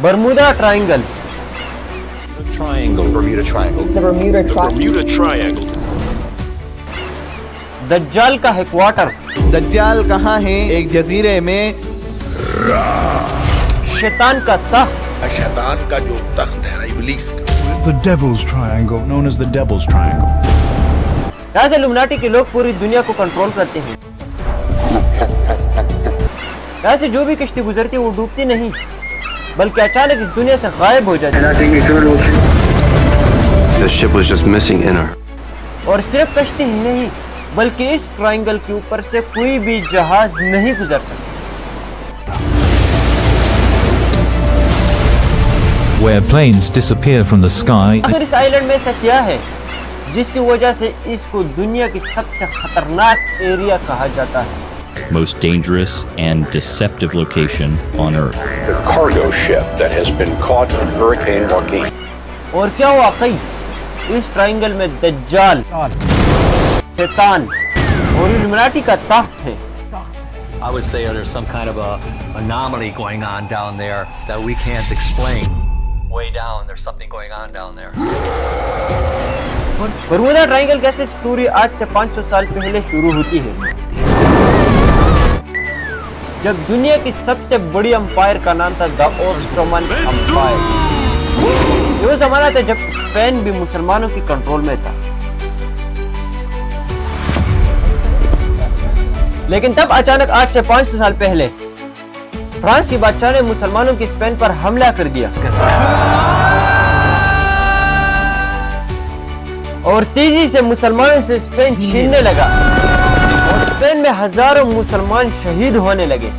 बर्मुदा triangle. Triangle. Bermuda Triangle. The Bermuda Triangle. Bermuda Triangle. दज्जाल का headquarter. दज्जाल कहाँ है? एक जजीरे में। शैतान का तख्त। शैतान का जो तख्त है ना, इब्लीस का। The Devil's Triangle, known as the Devil's Triangle. कैसे इल्यूमिनाटी के लोग पूरी दुनिया को कंट्रोल करते हैं। कैसे जो भी कश्ती गुजरती है वो डूबती नहीं बल्कि अचानक इस दुनिया से गायब हो जाती है। The ship was just missing in her. और सिर्फ कश्ती ही नहीं बल्कि इस ट्रायंगल के ऊपर से कोई भी जहाज नहीं गुजर सकता। Where planes disappear from the sky. आखिर इस आइलैंड में ऐसा क्या है जिसकी वजह से इसको दुनिया की सबसे खतरनाक एरिया कहा जाता है। Most dangerous and deceptive location on Earth. The cargo ship that has been caught in Hurricane Joaquin. और क्या वाकई इस ट्रायंगल में दज्जाल, शैतान और इल्यूमिनाटी का तख्त है। I would say there's some kind of a anomaly going on down there that we can't explain. Way down, there's something going on down there. Bermuda triangle कैसे स्टोरी आज से 500 साल पहले शुरू होती है, जब दुनिया की सबसे बड़ी अंपायर का नाम था द ऑस्ट्रोमन अंपायर। ये वो जमाना था जब स्पेन भी मुसलमानों की कंट्रोल में था। लेकिन तब अचानक आज से 500 साल पहले फ्रांस के बादशाह ने मुसलमानों की स्पेन पर हमला कर दिया और तेजी से मुसलमानों से स्पेन छीनने लगा और स्पेन में हजारों मुसलमान शहीद होने लगे।